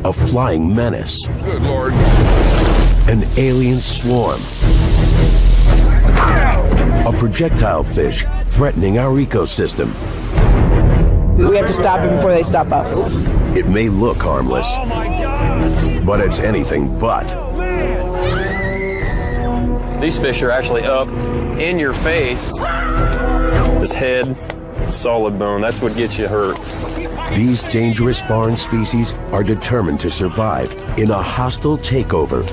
a flying menace. Good Lord. An alien swarm. A projectile fish threatening our ecosystem. We have to stop it before they stop us. It may look harmless, but it's anything but. These fish are actually up in your face. This head, solid bone, that's what gets you hurt. These dangerous foreign species are determined to survive in a hostile takeover.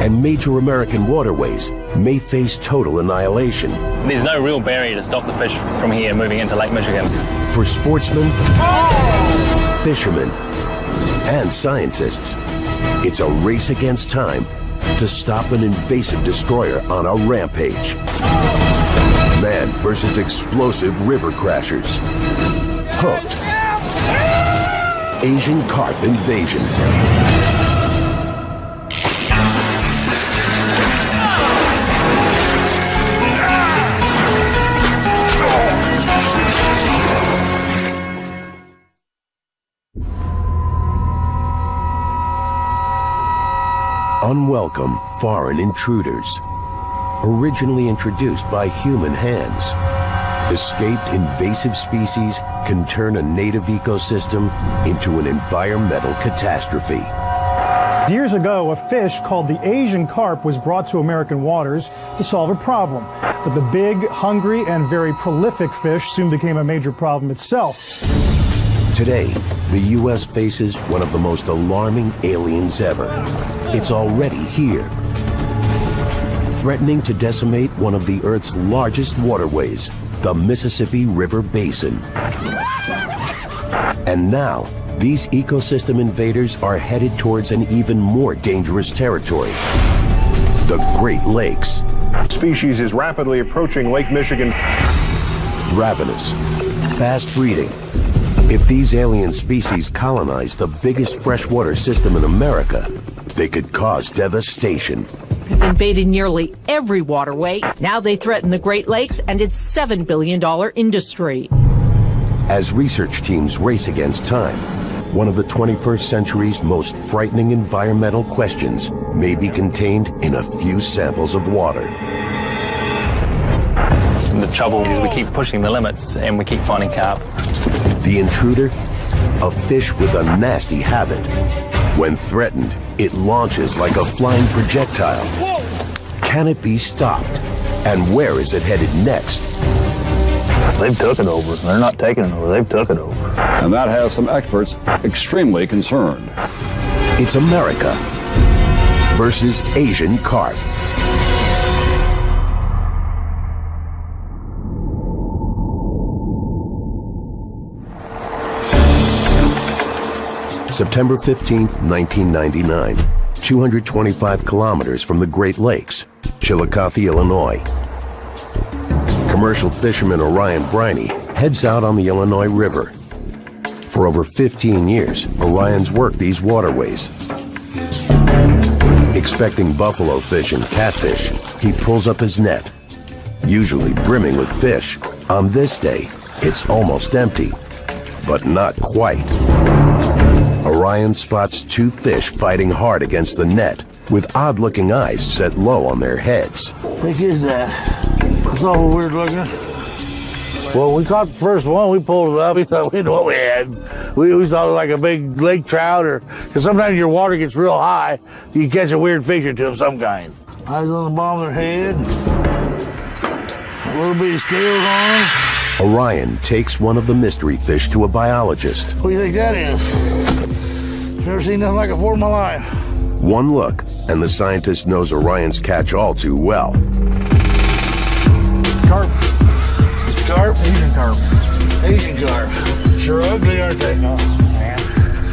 And major American waterways may face total annihilation. There's no real barrier to stop the fish from here moving into Lake Michigan. For sportsmen, fishermen, and scientists, it's a race against time to stop an invasive destroyer on a rampage. Man versus explosive river crashers. Hooked. Asian carp invasion. Unwelcome foreign intruders, originally introduced by human hands. Escaped invasive species can turn a native ecosystem into an environmental catastrophe. Years ago, a fish called the Asian carp was brought to American waters to solve a problem. But the big, hungry, and very prolific fish soon became a major problem itself. Today, the U.S. faces one of the most alarming aliens ever. It's already here, threatening to decimate one of the Earth's largest waterways, the Mississippi River Basin. And now, these ecosystem invaders are headed towards an even more dangerous territory, the Great Lakes. Species is rapidly approaching Lake Michigan. Ravenous, fast breeding. If these alien species colonize the biggest freshwater system in America, they could cause devastation. They've invaded nearly every waterway. Now they threaten the Great Lakes and its $7 billion industry. As research teams race against time, one of the 21st century's most frightening environmental questions may be contained in a few samples of water. The trouble is we keep pushing the limits and we keep finding carp. The intruder, a fish with a nasty habit. When threatened, it launches like a flying projectile. Can it be stopped? And where is it headed next? They've took it over. They're not taking it over. They've took it over. And that has some experts extremely concerned. It's America versus Asian carp. September 15th, 1999, 225 kilometers from the Great Lakes, Chillicothe, Illinois. Commercial fisherman Orion Briney heads out on the Illinois River. For over 15 years, Orion's worked these waterways. Expecting buffalo fish and catfish, he pulls up his net, usually brimming with fish. On this day, it's almost empty, but not quite. Orion spots two fish fighting hard against the net, with odd-looking eyes set low on their heads. What is that? It's all weird looking. Well, we caught the first one. We pulled it up. We thought we knew what we had. We thought it was like a big lake trout, or because sometimes your water gets real high, you catch a weird fish or two of some kind. Eyes on the bottom of their head. A little bit of scales on them. Orion takes one of the mystery fish to a biologist. What do you think that is? Never seen nothing like it before in my life. One look, and the scientist knows Orion's catch all too well. Carp. Carp? Asian carp. Asian carp. Sure ugly, aren't they? Oh, man.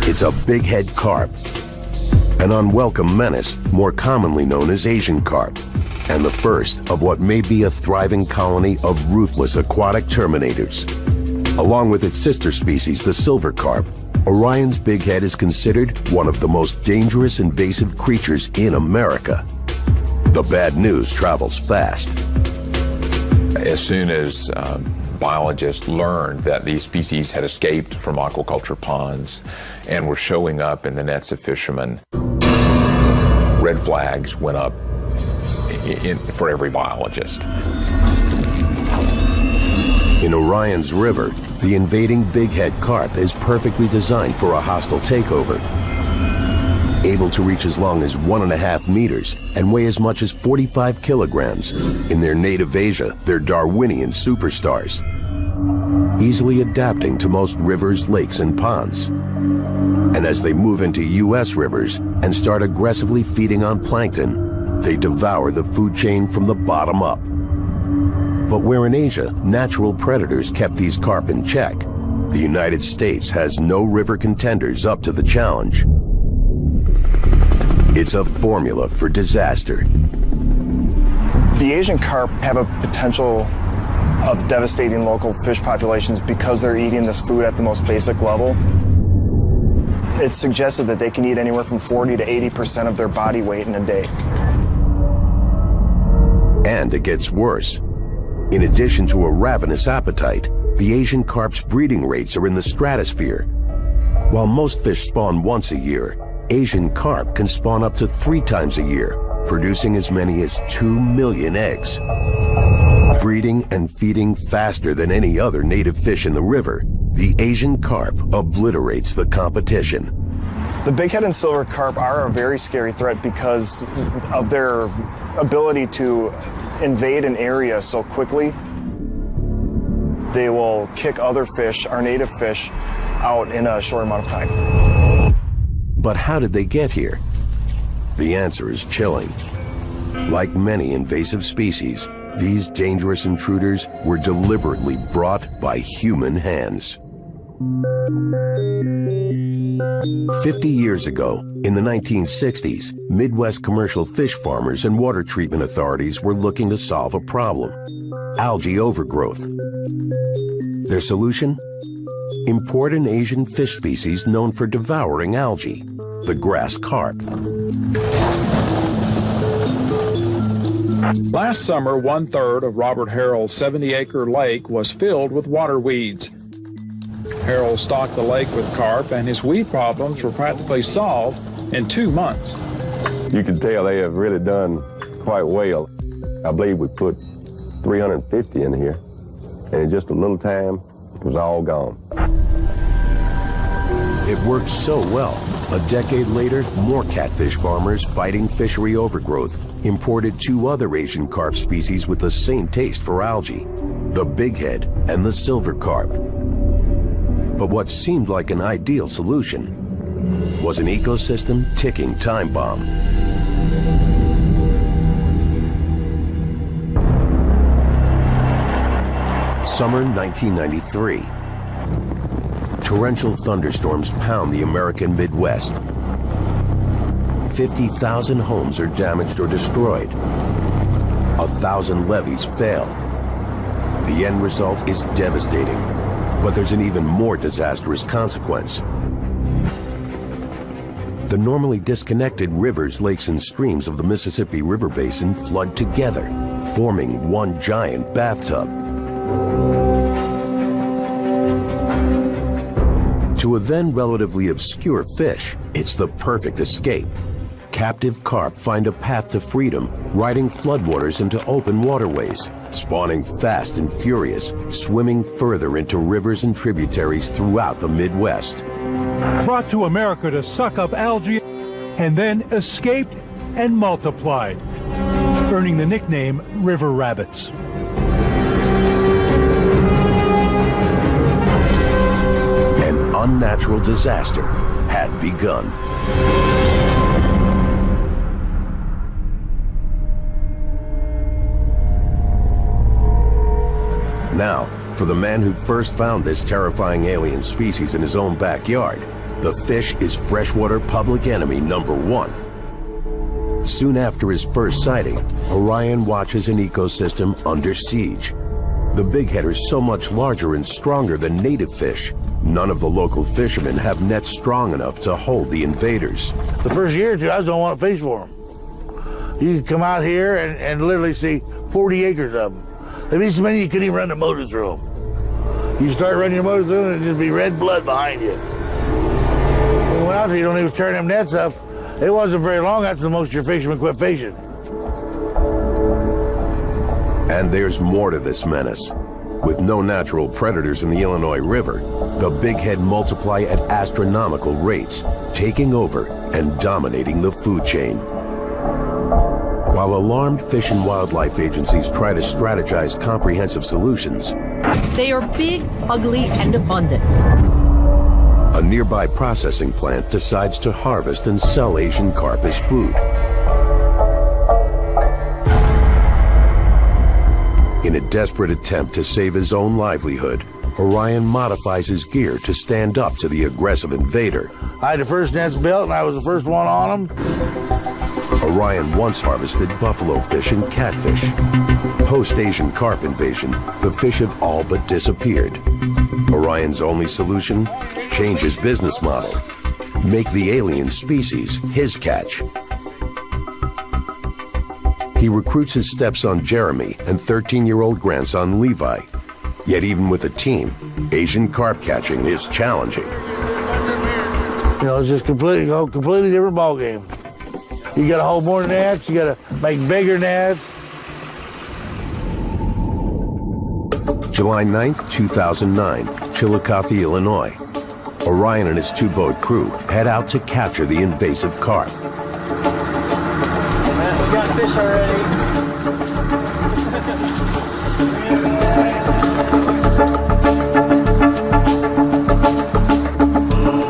It's a big-head carp, an unwelcome menace more commonly known as Asian carp, and the first of what may be a thriving colony of ruthless aquatic terminators. Along with its sister species, the silver carp, Orion's big head is considered one of the most dangerous invasive creatures in America. The bad news travels fast. As soon as biologists learned that these species had escaped from aquaculture ponds and were showing up in the nets of fishermen, red flags went up for every biologist. In Orion's River, the invading bighead carp is perfectly designed for a hostile takeover. Able to reach as long as 1.5 meters and weigh as much as 45 kilograms. In their native Asia, they're Darwinian superstars, easily adapting to most rivers, lakes, and ponds. And as they move into U.S. rivers and start aggressively feeding on plankton, they devour the food chain from the bottom up. But where in Asia, natural predators kept these carp in check, the United States has no river contenders up to the challenge. It's a formula for disaster. The Asian carp have a potential of devastating local fish populations because they're eating this food at the most basic level. It's suggested that they can eat anywhere from 40 to 80% of their body weight in a day. And it gets worse. In addition to a ravenous appetite, the Asian carp's breeding rates are in the stratosphere. While most fish spawn once a year, Asian carp can spawn up to 3 times a year, producing as many as 2 million eggs. Breeding and feeding faster than any other native fish in the river, the Asian carp obliterates the competition. The bighead and silver carp are a very scary threat because of their ability to invade an area so quickly. They will kick other fish, our native fish, out in a short amount of time. But how did they get here? The answer is chilling. Like many invasive species, these dangerous intruders were deliberately brought by human hands. 50 years ago, in the 1960s, Midwest commercial fish farmers and water treatment authorities were looking to solve a problem: algae overgrowth. Their solution? Import an Asian fish species known for devouring algae, the grass carp. Last summer, 1/3 of Robert Harrell's 70-acre lake was filled with water weeds. Harrell stocked the lake with carp, and his weed problems were practically solved in 2 months. You can tell they have really done quite well. I believe we put 350 in here, and in just a little time, it was all gone. It worked so well, a decade later, more catfish farmers fighting fishery overgrowth imported 2 other Asian carp species with the same taste for algae, the bighead and the silver carp. But what seemed like an ideal solution was an ecosystem ticking time bomb. Summer 1993. Torrential thunderstorms pound the American Midwest. 50,000 homes are damaged or destroyed. 1,000 levees fail. The end result is devastating, but there's an even more disastrous consequence. The normally disconnected rivers, lakes, and streams of the Mississippi River Basin flood together, forming one giant bathtub. To a then relatively obscure fish, it's the perfect escape. Captive carp find a path to freedom, riding floodwaters into open waterways, spawning fast and furious, swimming further into rivers and tributaries throughout the Midwest. Brought to America to suck up algae and then escaped and multiplied, earning the nickname river rabbits. An unnatural disaster had begun. Now, for the man who first found this terrifying alien species in his own backyard, the fish is freshwater public enemy #1. Soon after his first sighting, Orion watches an ecosystem under siege. The bighead are so much larger and stronger than native fish, none of the local fishermen have nets strong enough to hold the invaders. The first year or two, I just don't want to fish for them. You can come out here and literally see 40 acres of them. There'd be so many you couldn't even run the motor through them. You start running your motor through it, and it'd just be red blood behind you. When we went out there, you don't even turn them nets up. It wasn't very long after most of your fishermen quit fishing. And there's more to this menace. With no natural predators in the Illinois River, the bighead multiply at astronomical rates, taking over and dominating the food chain. While alarmed Fish and Wildlife agencies try to strategize comprehensive solutions, they are big, ugly, and abundant. A nearby processing plant decides to harvest and sell Asian carp as food. In a desperate attempt to save his own livelihood, Orion modifies his gear to stand up to the aggressive invader. I had the first nets built, and I was the first one on them. Orion once harvested buffalo fish and catfish. Post-Asian carp invasion, the fish have all but disappeared. Orion's only solution? Change his business model. Make the alien species his catch. He recruits his stepson Jeremy and 13-year-old grandson Levi. Yet even with a team, Asian carp catching is challenging. You know, it's just completely different ball game. You got to hold more nets. You got to make bigger nets. July 9th, 2009, Chillicothe, Illinois. Orion and his two-boat crew head out to capture the invasive carp. We got fish already.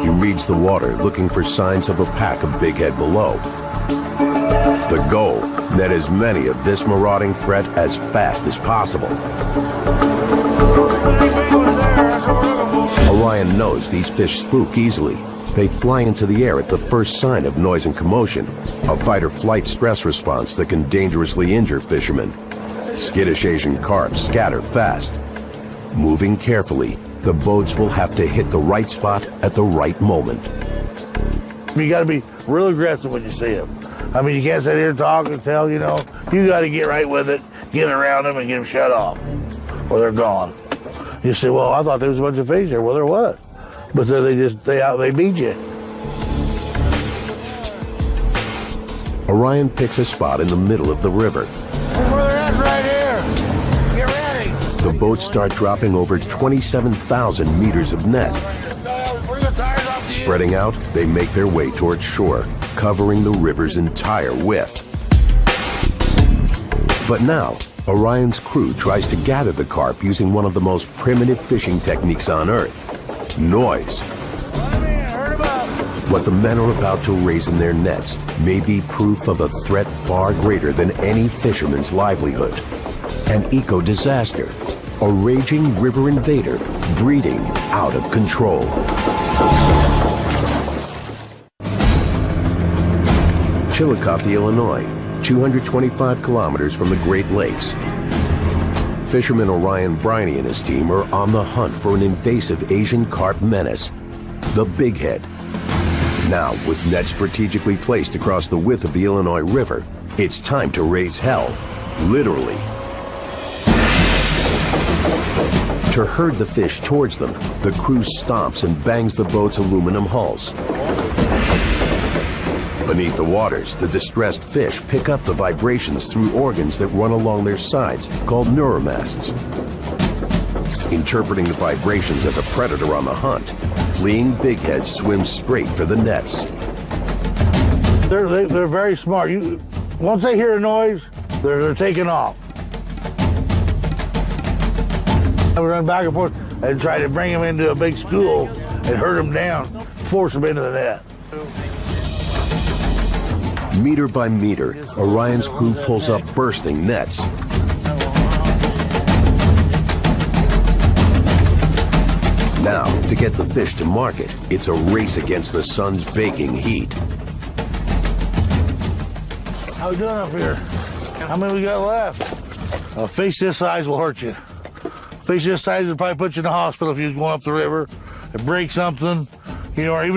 He reads the water, looking for signs of a pack of bighead below. The goal, net as many of this marauding threat as fast as possible. Orion knows these fish spook easily. They fly into the air at the first sign of noise and commotion, a fight-or-flight stress response that can dangerously injure fishermen. Skittish Asian carp scatter fast. Moving carefully, the boats will have to hit the right spot at the right moment. You got to be real aggressive when you see them. I mean, you can't sit here and talk and tell, you know. You got to get right with it, get around them, and get them shut off, or they're gone. You say, well, I thought there was a bunch of fish there. Well, there was. But so they beat you. Orion picks a spot in the middle of the river. Where they're at right here. Get ready. The boats start dropping over 27,000 meters of net. Spreading out, they make their way towards shore, covering the river's entire width. But now, Orion's crew tries to gather the carp using one of the most primitive fishing techniques on Earth: noise. What the men are about to raise in their nets may be proof of a threat far greater than any fisherman's livelihood. An eco-disaster, a raging river invader breeding out of control. Chillicothe, Illinois, 225 kilometers from the Great Lakes. Fisherman Orion Briney and his team are on the hunt for an invasive Asian carp menace, the bighead. Now, with nets strategically placed across the width of the Illinois River, it's time to raise hell, literally. To herd the fish towards them, the crew stomps and bangs the boat's aluminum hulls. Beneath the waters, the distressed fish pick up the vibrations through organs that run along their sides, called neuromasts. Interpreting the vibrations as a predator on the hunt, fleeing bigheads swim straight for the nets. They're very smart. Once they hear a noise, they're taking off. We run back and forth and try to bring them into a big school and herd them down, force them into the net. Meter by meter, Orion's crew pulls up bursting nets. Now, to get the fish to market, it's a race against the sun's baking heat. How we doing up here? How many we got left? A fish this size will hurt you. Fish this size would probably put you in the hospital if you was going up the river and break something, you know, or even